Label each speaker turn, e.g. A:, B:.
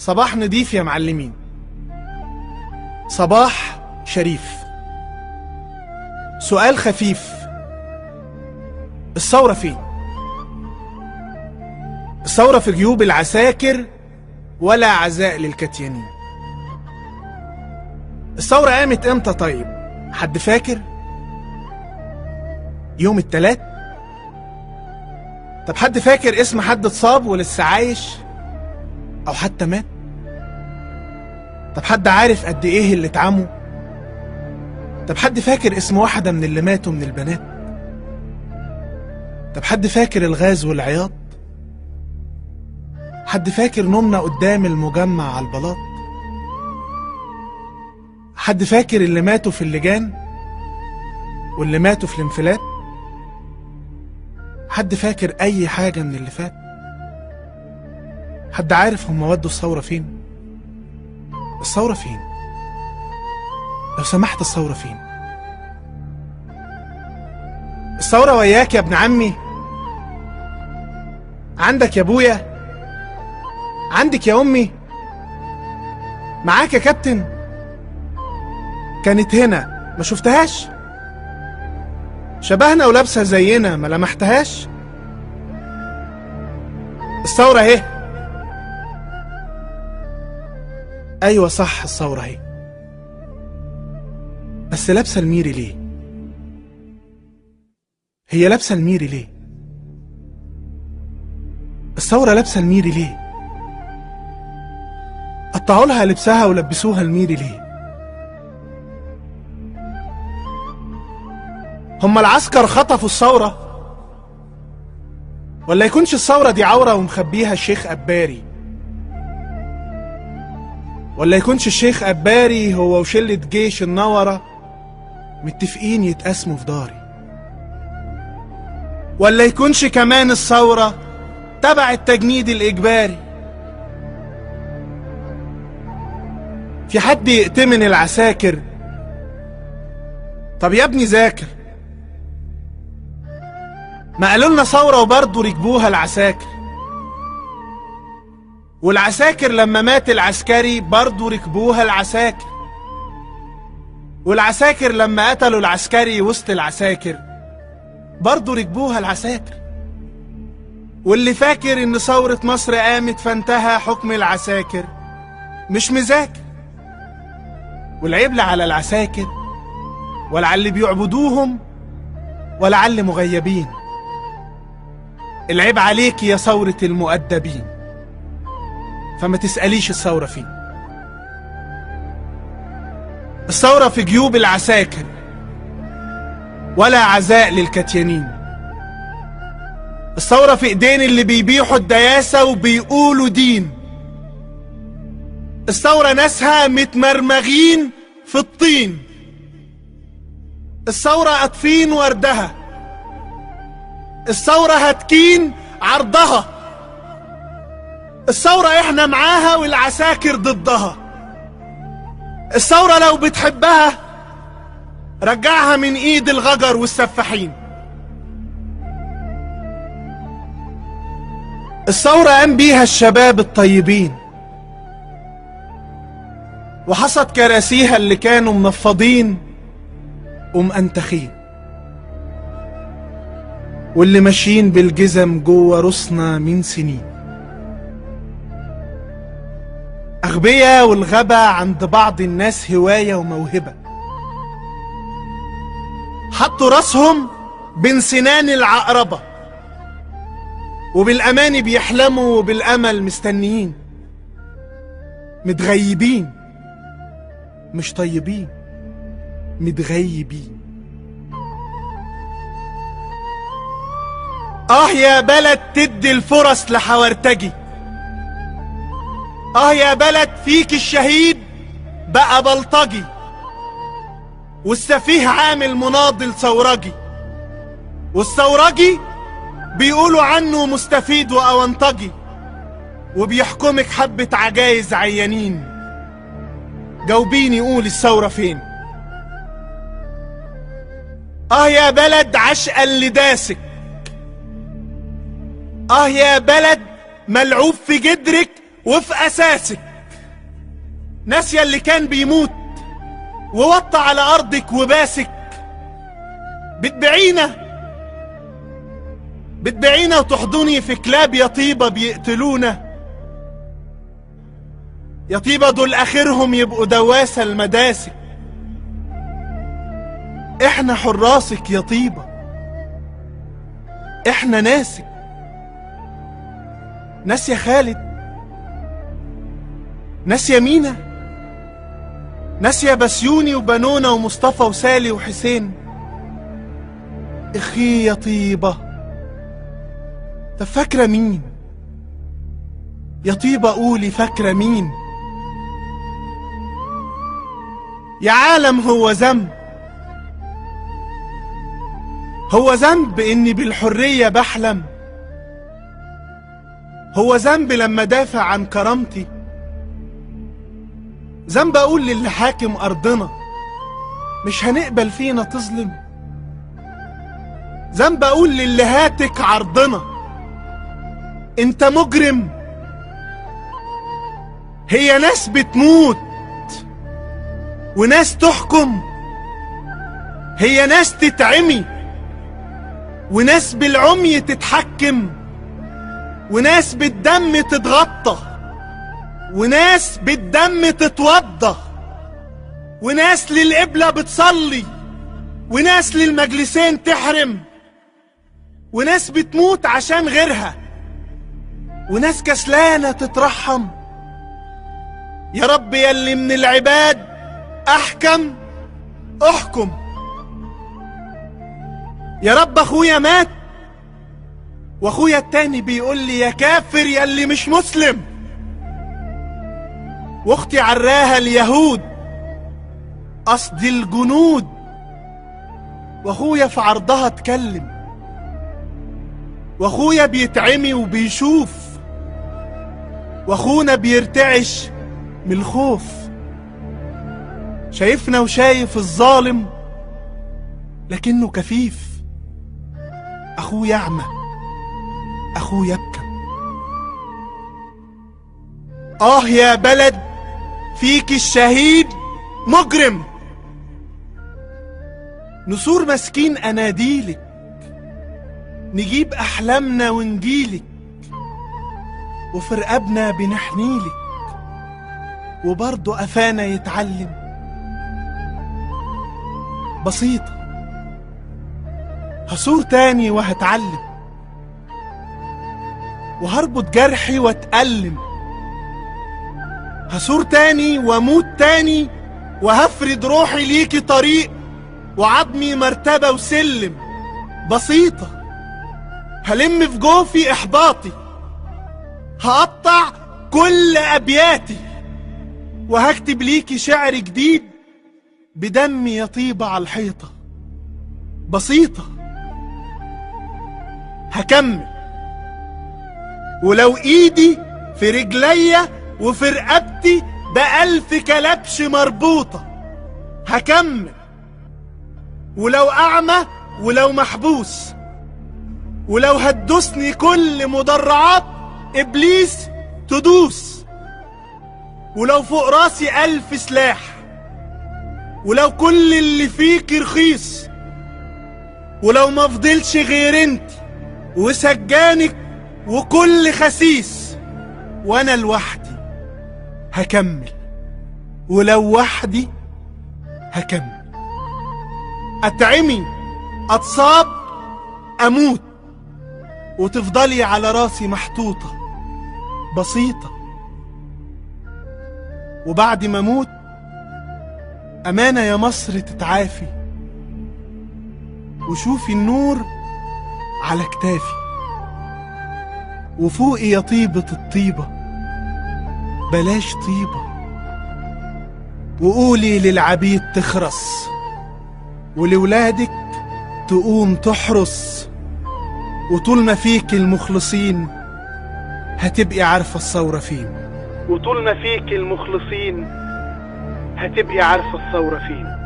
A: صباح نضيف يا معلمين، صباح شريف. سؤال خفيف، الثورة فين؟ الثورة في جيوب العساكر ولا عزاء للكتيانين. الثورة قامت امتى طيب؟ حد فاكر؟ يوم التلات؟ طب حد فاكر اسم حد اتصاب ولسه عايش او حتى مات؟ طب حد عارف قد ايه اللي اتعموا؟ طب حد فاكر اسم واحدة من اللي ماتوا من البنات؟ طب حد فاكر الغاز والعياط؟ حد فاكر نومنا قدام المجمع على البلاط؟ حد فاكر اللي ماتوا في اللجان واللي ماتوا في الانفلات؟ حد فاكر اي حاجة من اللي فات؟ حد عارف هم ودوا الثورة فين؟ الثورة فين؟ لو سمحت الثورة فين؟ الثورة وياك يا ابن عمي، عندك يا ابويا، عندك يا امي، معاك يا كابتن. كانت هنا ما شفتهاش؟ شبهنا ولابسه زينا ما لمحتهاش؟ الثورة اهي. ايوه صح، الثورة اهي، بس لابسه الميري ليه؟ هي لابسه الميري ليه؟ الثورة لابسه الميري ليه؟ قطعوا لها لبسها ولبسوها الميري ليه؟ هم العسكر خطفوا الثورة؟ ولا يكونش الثورة دي عورة ومخبيها الشيخ أباري؟ ولا يكونش الشيخ أباري هو وشلة جيش النورة متفقين يتقسموا في داري؟ ولا يكونش كمان الثورة تبع التجنيد الإجباري؟ في حد يأتمن العساكر؟ طب يا ابني ذاكر، ما قالوا لنا ثورة وبرضه ركبوها العساكر، والعساكر لما مات العسكري برضه ركبوها العساكر، والعساكر لما قتلوا العسكري وسط العساكر برضه ركبوها العساكر. واللي فاكر ان ثورة مصر قامت فانتهى حكم العساكر مش مذاكر. والعيب لا على العساكر ولا على اللي بيعبدوهم ولا على اللي مغيبين، العيب عليك يا ثورة المؤدبين. فما تسأليش الثورة فين. الثورة في جيوب العساكر ولا عزاء للكتيانين. الثورة في ايدين اللي بيبيحوا الدياسة وبيقولوا دين. الثورة ناسها متمرمغين في الطين. الثورة قاطفين وردها. الثورة هتكين عرضها. الثورة احنا معاها والعساكر ضدها. الثورة لو بتحبها رجعها من ايد الغجر والسفاحين. الثورة قام بيها الشباب الطيبين وحصد كراسيها اللي كانوا منفضين ومأنتخين، واللي ماشيين بالجزم جوه رصنا من سنين. أغبياء والغبا عند بعض الناس هواية وموهبة، حطوا راسهم بين سنان العقربة وبالأماني بيحلموا وبالأمل مستنيين. متغيبين مش طيبين، متغيبين. يا بلد تدي الفرص لحورتجي. يا بلد فيك الشهيد بقى بلطجي والسفيه عامل مناضل ثورجي، والثورجي بيقولوا عنه مستفيد وأونطجي، وبيحكمك حبة عجايز عيانين. جاوبيني قول الثورة فين؟ يا بلد عشق اللي داسك. يا بلد ملعوب في جدرك وفي أساسك. ناسية اللي كان بيموت ووطى على أرضك وباسك. بتبيعينا وتحضني في كلاب يا طيبة بيقتلونا. يا طيبة دول آخرهم يبقوا دواسة المداسك. احنا حراسك يا طيبة، احنا ناسك. ناس يا خالد، ناس يا مينا، ناس يا بسيوني وبنونة ومصطفى وسالي وحسين. اخي يا طيبة، طب فاكرة مين يا طيبة؟ قولي فاكرة مين؟ يا عالم هو ذنب، هو ذنب اني بالحرية بحلم؟ هو ذنب لما دافع عن كرامتي؟ ذنب اقول للي حاكم ارضنا مش هنقبل فينا تظلم؟ ذنب اقول للي هاتك عرضنا انت مجرم؟ هي ناس بتموت وناس تحكم، هي ناس تتعمي وناس بالعمي تتحكم، وناس بالدم تتغطى وناس بالدم تتوضى، وناس للقبلة بتصلي وناس للمجلسين تحرم، وناس بتموت عشان غيرها، وناس كسلانة تترحم. يا رب يلي من العباد احكم احكم. يا رب اخويا مات واخويا التاني بيقول لي يا كافر يلي مش مسلم، واختي عراها اليهود قصدي الجنود، واخويا في عرضها اتكلم، واخويا بيتعمي وبيشوف، واخونا بيرتعش من الخوف. شايفنا وشايف الظالم لكنه كفيف. اخويا اعمى، اخويا ابكم. يا بلد فيك الشهيد مجرم. نسور مسكين اناديلك، نجيب احلامنا ونجيلك، وفي رقابنا بنحنيلك، وبرضه قفانا يتعلم. بسيطة هصور تاني وهتعلم، وهربط جرحي واتألم. هصور تاني واموت تاني، وهفرد روحي ليكي طريق، وعظمي مرتبة وسلم. بسيطة هلم في جوفي احباطي، هقطع كل ابياتي، وهكتب ليكي شعر جديد بدمي يا طيبة على الحيطة. بسيطة هكمل، ولو ايدي في رجليا وفي رقبتي ب1000 كلبش مربوطة هكمل، ولو اعمى ولو محبوس، ولو هتدوسني كل مدرعات ابليس تدوس، ولو فوق راسي 1000 سلاح، ولو كل اللي فيك رخيص، ولو ما فضلش غير انت وسجانك وكل خسيس، وانا لوحدي هكمل، ولو وحدي هكمل. اتعمي، اتصاب، اموت، وتفضلي على راسي محطوطة. بسيطة وبعد ما اموت امانة يا مصر تتعافي، وشوفي النور على كتافي، وفوقي يا طيبة الطيبة بلاش طيبة، وقولي للعبيد تخرس، ولولادك تقوم تحرس، وطول ما فيك المخلصين هتبقي عارفة الثورة فين، وطول ما فيك المخلصين هتبقي عارفة الثورة فين.